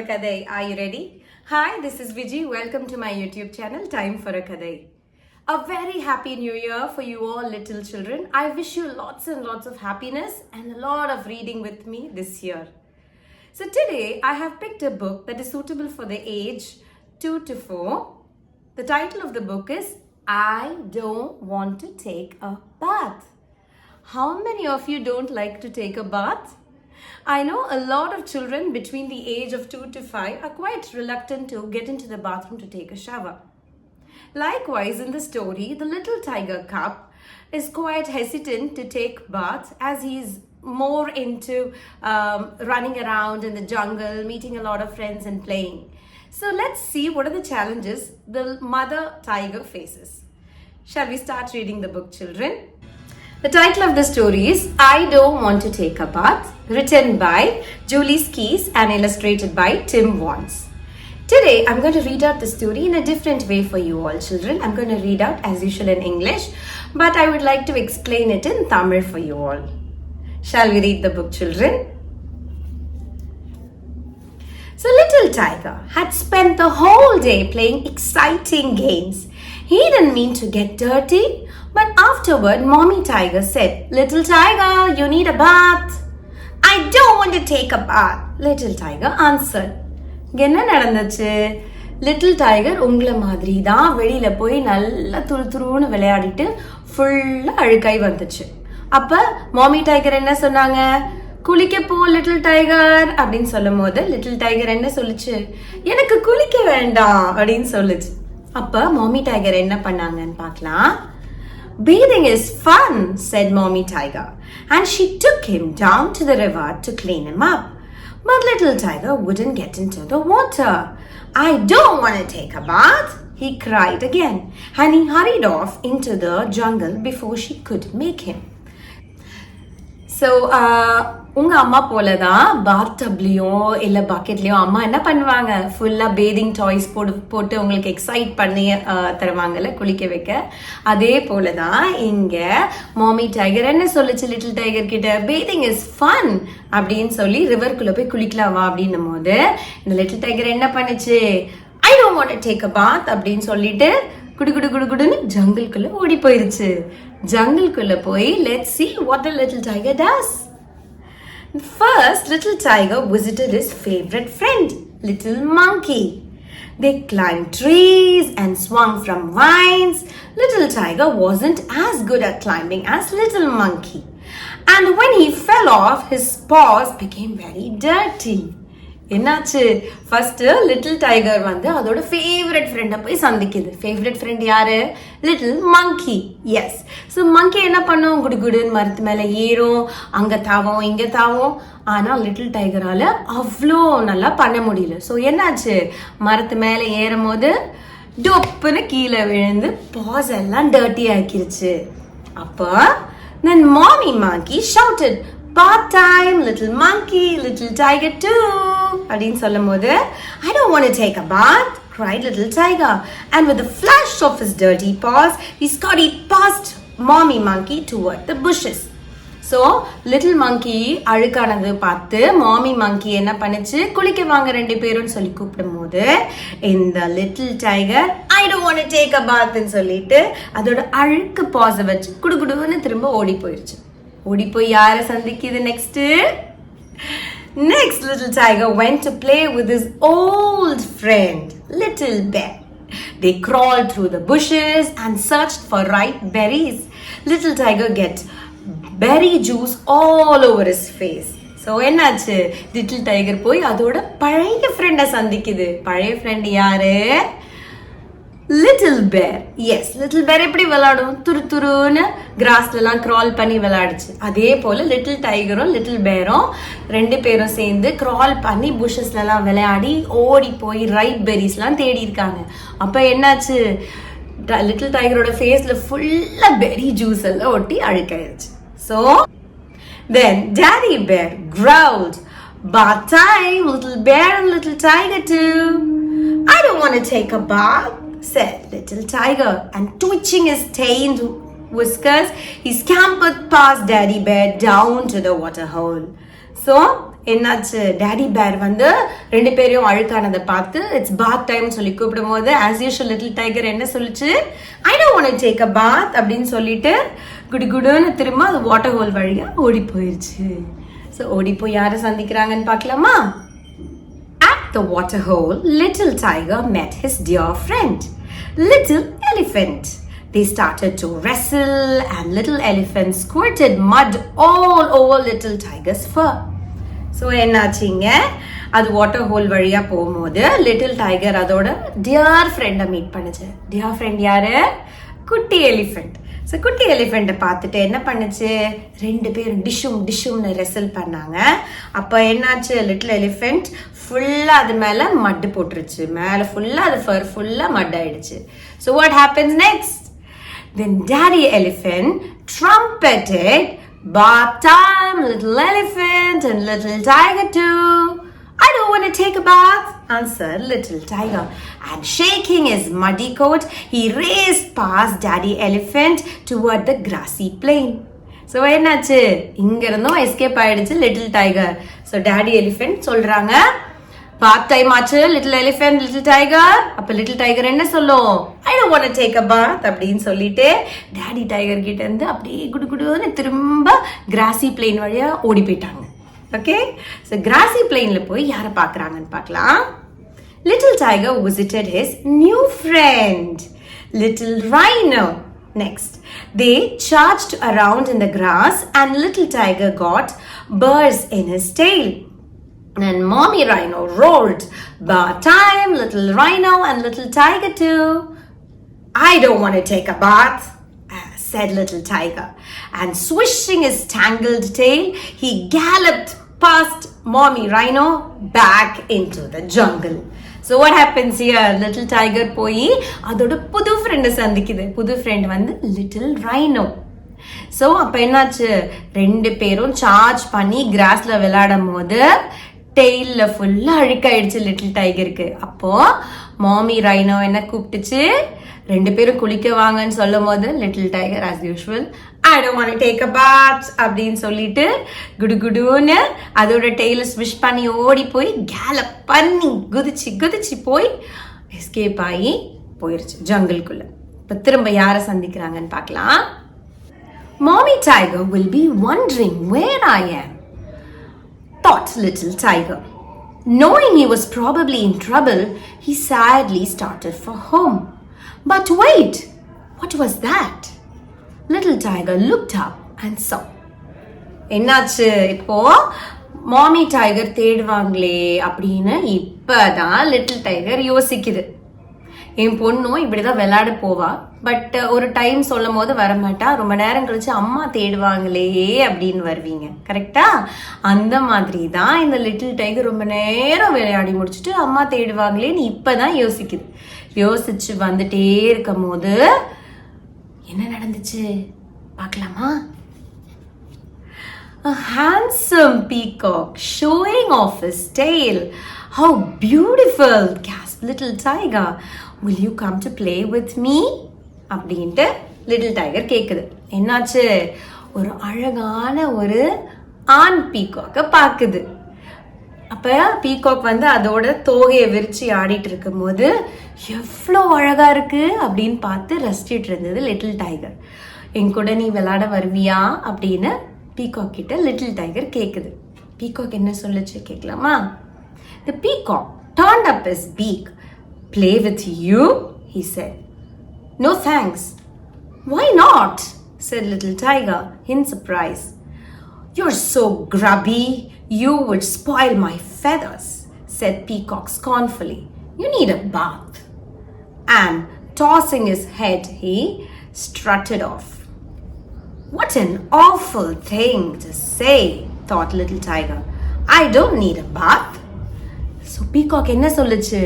Kadai. Are you ready? Hi, this is Viji. Welcome to my YouTube channel, Time for a Kadai. A very happy new year for you all little children. I wish you lots and lots of happiness and a lot of reading with me this year. So today I have picked a book that is suitable for the age 2 to 4. The title of the book is I Don't Want to Take a Bath. How many of you don't like to take a bath? I know a lot of children between the age of 2 to 5 are quite reluctant to get into the bathroom to take a shower. Likewise, in the story, the little tiger cub is quite hesitant to take baths as he is more into running around in the jungle, meeting a lot of friends and playing. So let's see what are the challenges the mother tiger faces. Shall we start reading the book, children? The title of the story is I Don't Want to Take a Bath, written by Julie Skees and illustrated by Tim Vance. Today, I'm going to read out the story in a different way for you all children. I'm going to read out as usual in English, but I would like to explain it in Tamil for you all. Shall we read the book, children? So, Little Tiger had spent the whole day playing exciting games. He didn't mean to get dirty, but afterward, Mommy Tiger said, Little Tiger, you need a bath. I don't want to take a bath, Little Tiger answered. என்ன நடந்துச்சு? Little tiger உங்களை மாதிரி தான் வெளியில போய் நல்லா துருதுருன்னு விளையாடிட்டு ஃபுல்லா அழுக்காய் வந்துச்சு. அப்ப மாமி டைகர் என்ன சொன்னாங்க? குளிக்க போ லிட்டில் டைகர் அப்படின்னு சொல்லும் போது லிட்டில் டைகர் என்ன சொல்லுச்சு? எனக்கு குளிக்க வேண்டாம் அப்படின்னு சொல்லுச்சு. அப்ப மாமி டைகர் என்ன பண்ணாங்கன்னு பார்க்கலாம். Bathing is fun, said Mommy Tiger, and she took him down to the river to clean him up. But Little Tiger wouldn't get into the water. I don't want to take a bath, he cried again, and he hurried off into the jungle before she could make him. So, உங்க அம்மா போலதான் பாத்டப்லயும் இல்ல பக்கெட்லயும் அம்மா என்ன பண்ணுவாங்க? ஃபுல்லா bathing toys போட்டு உங்களுக்கு எக்ஸைட் பண்ணி தருவாங்கல்ல குளிக்க வைக்க. அதே போலதான் இங்க மாமி டைகர் என்ன சொல்லுச்சு லிட்டில் டைகர் கிட்ட? பேதிங் இஸ் ஃபன் அப்படின்னு சொல்லி ரிவர்க்குள்ள போய் குளிக்கலாம் வா அப்படின்னும் போது இந்த லிட்டில் டைகர் என்ன பண்ணுச்சு? I don't want to take a bath அப்படின்னு சொல்லிட்டு குடுன்னு ஜங்கிள்குள்ள ஓடி போயிருச்சு. ஜங்கிள்குள்ள போய் let's see what the little tiger does. First, Little Tiger visited his favorite friend, Little Monkey. They climbed trees and swung from vines. Little Tiger wasn't as good at climbing as Little Monkey. And when he fell off, his paws became very dirty. என்னாச்சு? First little tiger வந்து அதோட favourite ஃப்ரெண்டை போய் சந்திக்குது. Favourite friend யாரு? Little மங்கி. S. So மங்கி என்ன பண்ணும்? குடுன்னு மரத்து மேலே ஏறும், அங்கே தாவும் இங்கே தாவும். ஆனால் லிட்டில் டைகரால அவ்வளோ நல்லா பண்ண முடியல. ஸோ என்னாச்சு? மரத்து மேலே ஏறும் போது டொப்புன்னு கீழே விழுந்து பாஸ் எல்லாம் டர்ட்டி ஆக்கிருச்சு. அப்போ then Mommy Monkey shouted, bath time, little monkey, little tiger too. அப்படின்னு சொல்லும் போது I don't want to take a bath, cried little tiger. And with a flash of his dirty paws, he scurried past Mommy Monkey toward the bushes. So, little monkey அழுக்கானது பார்த்து மாமி monkey என்ன பண்ணுச்சு? குளிக்க வாங்க ரெண்டு பேரும் சொல்லி கூப்பிடும் போது இந்த little tiger I don't want to take a bath ன்னு சொல்லிட்டு அதோட அழுக்கு பாஸை வச்சு குடுன்னு திரும்ப ஓடி போயிருச்சு. ஓடி போய் யாரை சந்திக்குது next? Next, Little Tiger went to play with his old friend, Little Bear. They crawled through the bushes and searched for ripe berries. Little Tiger get berry juice all over his face. So, என்னாச்சு? Little Tiger போய் அதோட பழைய ஃப்ரெண்டை சந்திக்குது. பழைய friend யாரு? Little பேர். S, little பேர் எப்படி விளையாடும்? துருன்னு கிராஸ்லாம் கிரால் பண்ணி விளையாடுச்சு. அதே போல லிட்டில் டைகரும் லிட்டில் பேரும் ரெண்டு பேரும் சேர்ந்து கிரால் பண்ணி புஷஸ்லாம் விளையாடி ஓடி போய் ரைப் பெரிஸ்லாம் தேடி இருக்காங்க. அப்ப என்னாச்சு? லிட்டில் டைகரோட ஃபேஸ்ல ஃபுல்லா பெரி ஜூஸ் எல்லாம் ஒட்டி அழுக்காயிருச்சு. ஸோ தென் டாடி பேர் growled, bath time, little bear and little tiger too. I don't want to take a bath, said Little Tiger, and twitching his tailed whiskers, he scampered past Daddy Bear down to the water hole. So, என்னாச்சு, daddy பேர் வந்து ரெண்டு பேரையும் அழுக்கானதை பார்த்து it's path time சொல்லி கூப்பிடும் போது as usual little tiger என்ன சொல்லிச்சு, I don't want to take a bath அப்படின்னு சொல்லிட்டு குடுகுடுன்னு திரும்ப அது வாட்டர் ஹோல் வழியா ஓடி போயிருச்சு. ஸோ ஓடி போய் யாரை சந்திக்கிறாங்கன்னு பார்க்கலாமா? At the water hole, little tiger met his dear friend, little elephant. They started to wrestle and little elephant squirted mud all over little tiger's fur. So என்னாச்சுங்க, அது வாட்டர் ஹோல் வழியா போகும்போது லிட்டில் டைகர் அதோட dear ஃப்ரெண்டை meet பண்ணுச்சு. Dear friend யாரு? குட்டி elephant. So குட்டி எலிஃபெண்ட்டை பார்த்துட்டு என்ன பண்ணுச்சு, ரெண்டு பேரும் டிஷ்ஷும்னு ரெசல் பண்ணாங்க. அப்போ என்னாச்சு, லிட்டில் எலிஃபெண்ட் ஃபுல்லாக அது மேலே மட்டு போட்டுருச்சு. மேலே ஃபுல்லாக அது ஃபர் ஃபுல்லாக மட் ஆயிடுச்சு. So what happens next? Then Daddy Elephant trumpeted, bath time, little elephant and little tiger too. I don't want to take a bath, answered little tiger. And shaking his muddy coat, he raced past Daddy Elephant toward the grassy plain. So என்னாச்சு, இங்க இருந்தும் escape ஆயிடுச்சு little tiger. So daddy elephant சொல்றாங்க, bath time ஆச்சு little elephant little tiger. அப்ப little tiger என்ன சொல்லும், I don't want to take a bath அப்படின்னு சொல்லிட்டு டேடி டைகர் கிட்ட இருந்து அப்படியே குடுகுடுன்னு திரும்ப கிராசி பிளெயின் வழியா ஓடி போயிட்டாங்க. ஓகே, ஸோ கிராசி பிளெயின்ல போய் யாரை பார்க்கறாங்கன்னு பார்க்கலாம். Little tiger visited his new friend little rhino. Next, they charged around in the grass and little tiger got burrs in his tail. And mommy rhino roared, bath time, little rhino and little tiger too. I don't want to take a bath, said little tiger. And swishing his tangled tail, he galloped past mommy rhino back into the jungle. So what happens here? Little tiger போய் அதோட புது ஃப்ரெண்டை சந்திக்குது. புது friend வந்து little rhino. So அப்போ என்னாச்சு, ரெண்டு பேரும் சார்ஜ் பண்ணி கிராஸ்ல விளையாடும் போது டெய்ல ஃபுல்லா அழுக்காயிடுச்சு லிட்டில் டைகருக்கு. அப்போ மாமி ரைனோ என்ன கூப்பிட்டுச்சு, ரெண்டு பேரும் குளிக்க வாங்கன்னு சொல்லும் போது little tiger as usual I don't want to take a bath அப்படின்னு சொல்லிட்டு குடுகுடுன்னு அதோட டெய்ல ஸ்விஷ் பண்ணி ஓடி போய் கேலப் பண்ணி குதிச்சு போய் எஸ்கேப் ஆகி போயிருச்சு ஜங்கிள்குள்ள. இப்போ திரும்ப யாரை சந்திக்கிறாங்கன்னு பார்க்கலாம். Mommy tiger will be wondering where I am, thought little tiger. Knowing he was probably in trouble, he sadly started for home. But wait, what was that? Little tiger looked up and saw. என்னாச்சு, இப்போ மாமி tiger தேடுவாங்களே அப்படின்னு இப்பதான் little tiger யோசிக்குது. என் பொண்ணும் இப்படிதான் விளையாட போவா, but ஒரு டைம் சொல்லும் போது வரமாட்டா, ரொம்ப நேரம் கழிச்சு அம்மா தேடுவாங்களே அப்படின்னு வருவீங்க, கரெக்டா? அந்த மாதிரி தான் இந்த லிட்டில் டைகர் ரொம்ப நேரம் விளையாடி முடிச்சுட்டு அம்மா தேடுவாங்களேன்னு இப்பதான் யோசிக்குது. யோசிச்சு வந்துட்டே இருக்கும் போது என்ன நடந்துச்சு பார்க்கலாமா? A handsome peacock showing off his tail. How beautiful, gasped little tiger. Will you come to play with me? அப்படின்ட்டு லிட்டில் டைகர் கேக்குது. என்னாச்சு, ஒரு அழகான ஒரு ஆண் பீகாக்க பாக்குது. அப்ப பீகாக் வந்து அதோட தோகையை விரிச்சு ஆடிட்டு இருக்கும் போது எவ்வளோ அழகா இருக்கு அப்படின்னு பார்த்து ரசிச்சிட்டு இருந்தது லிட்டில் டைகர். என் கூட நீ விளையாட வருவியா அப்படின்னு பீகாக் கிட்ட லிட்டில் டைகர் கேக்குது. பீகாக் என்ன சொல்லுச்சு கேட்கலாமா? The peacock turned up his beak. Play with you? He said. No thanks. Why not? Said little tiger in surprise. You're so grubby. You would spoil my feathers, said Peacock scornfully. You need a bath. And tossing his head, he strutted off. What an awful thing to say, thought little tiger. I don't need a bath. So Peacock என்ன சொல்லுச்சு?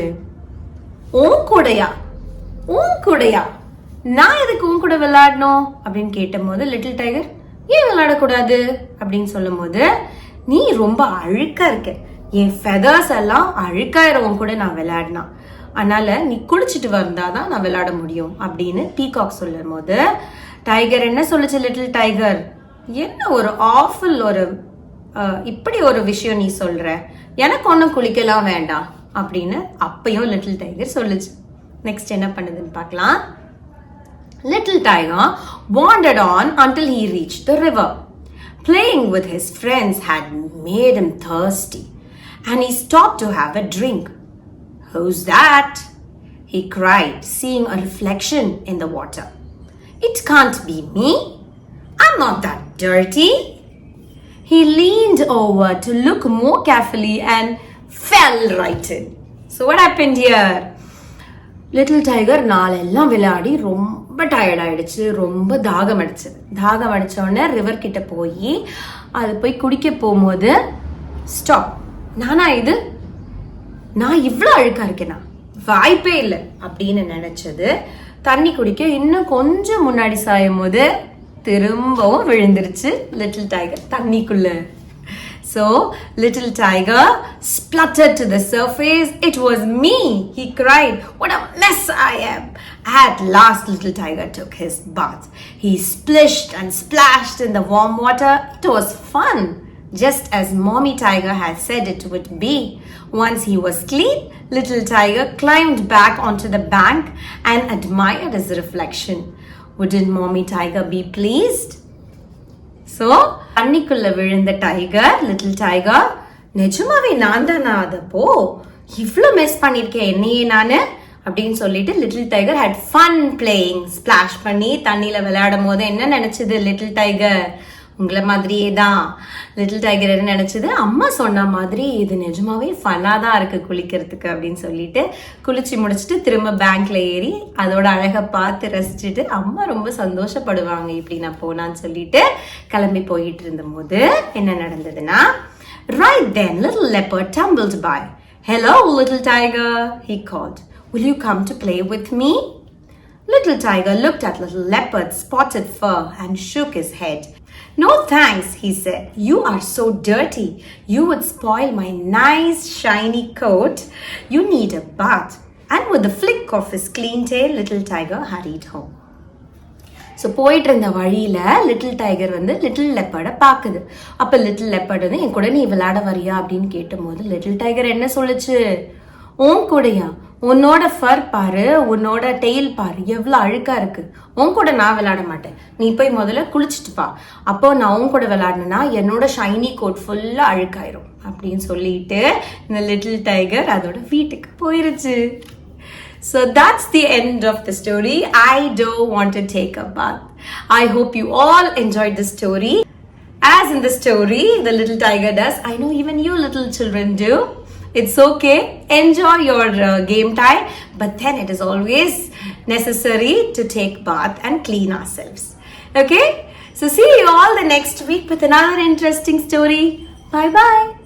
உன் கூடையா நான் எதுக்கு உன் கூட விளையாடணும் அப்படின்னு கேட்டும் போது லிட்டில் டைகர் ஏன் விளையாடக்கூடாது அப்படின்னு சொல்லும் போது, நீ ரொம்ப அழுக்கா இருக்க, என் ஃபெதர்ஸ் எல்லாம் அழுக்காயிரும் கூட நான் விளையாடினா, அதனால நீ குளிச்சுட்டு வந்தாதான் நான் விளையாட முடியும் அப்படின்னு பீகாக் சொல்லும் போது டைகர் என்ன சொல்லுச்சு லிட்டில் டைகர், என்ன ஒரு ஆஃபுல் ஒரு இப்படி ஒரு விஷயம் நீ சொல்ற, எனக்கு ஒன்றும் குளிக்கலாம் வேண்டாம் அப்படின்னு அப்பயும் லிட்டில் டைகர் சொல்லுச்சு. நெக்ஸ்ட் என்ன பண்ணுதுன்னு பார்க்கலாம். Little Tiger wandered on until he reached the river. Playing with his friends had made him thirsty, and he stopped to have a drink. "Who's that?" he cried, seeing a reflection in the water. "It can't be me. I'm not that dirty." He leaned over to look more carefully and fell right in. So what happened here? Little tiger நாளெல்லாம் விளையாடி ரொம்ப tired ஆயிடுச்சு, ரொம்ப தாகம் அடிச்ச உடனே river கிட்ட போய் அது போய் குடிக்க போகும்போது, ஸ்டாப், நானா இது, நான் இவ்வளோ அழுக்கா இருக்கேனா, வாய்ப்பே இல்லை அப்படின்னு நினைச்சது. தண்ணி குடிக்க இன்னும் கொஞ்சம் முன்னாடி சாயும் போது திரும்பவும் விழுந்துருச்சு லிட்டில் டைகர் தண்ணிக்குள்ள. So, little tiger spluttered to the surface. "It was me," he cried. "What a mess I am." At last, little tiger took his bath. He splished and splashed in the warm water. It was fun, just as Mommy Tiger had said it would be. Once he was clean, little tiger climbed back onto the bank and admired his reflection. Wouldn't Mommy Tiger be pleased? So தண்ணிக்குள்ள விழுந்த tiger, little tiger, நிஜமாவே நான் தானா அதப்போ இவ்வளோ miss பண்ணியிருக்கேன் என்னையே நான் அப்படின்னு சொல்லிட்டு little tiger had fun playing. Splash பண்ணி தண்ணியில் விளையாடும் போது என்ன நினைச்சது லிட்டில் டைகர்? உங்களை மாதிரியே தான். லிட்டில் டைகர் என்ன நினைச்சது, அம்மா சொன்ன மாதிரி இது நிஜமாவே ஃபன்னாக தான் இருக்கு குளிக்கிறதுக்கு அப்படின்னு சொல்லிட்டு குளிச்சு முடிச்சுட்டு திரும்ப பேங்க்ல ஏறி அதோட அழகை பார்த்து ரசிச்சுட்டு அம்மா ரொம்ப சந்தோஷப்படுவாங்க இப்படி நான் போனான்னு சொல்லிட்டு கிளம்பி போயிட்டு இருந்த போது என்ன நடந்ததுன்னா, right then little leopard tumbled by. "Hello little tiger," he called. "Will you come to play with me?" Little tiger looked at little leopard's spotted fur and shook his head. "No thanks," he said. "You are so dirty. You would spoil my nice shiny coat. You need a bath." And with a flick of his clean tail, little tiger hurried home. So போயிட்டு இருந்த வழியில little tiger வந்து little லெப்பர்டை பார்க்குது. அப்போ little leopard வந்து என் கூட நீ விளையாட வரியா அப்படின்னு கேட்டபோது லிட்டில் டைகர் என்ன சொல்லுச்சு, உன் கூடயா, உன்னோட ஃபர் பாரு, உன்னோட டெய்ல் பாரு எவ்வளோ அழுக்கா இருக்கு, உன் கூட நான் விளையாட மாட்டேன், நீ போய் முதல்ல குளிச்சுட்டு பா, அப்போ நான் உன் கூட விளையாடணும்னா என்னோட ஷைனி கோட் ஃபுல்லாக அழுக்காயிரும் அப்படின்னு சொல்லிட்டு இந்த லிட்டில் டைகர் அதோட வீட்டுக்கு போயிருச்சு. So that's the end of the story. I don't want to take a bath. I hope you all enjoyed the story. As in the story, the little tiger does. I know even you little children do. It's okay. Enjoy your game time. But then it is always necessary to take bath and clean ourselves. Okay? So see you all the next week with another interesting story. Bye-bye.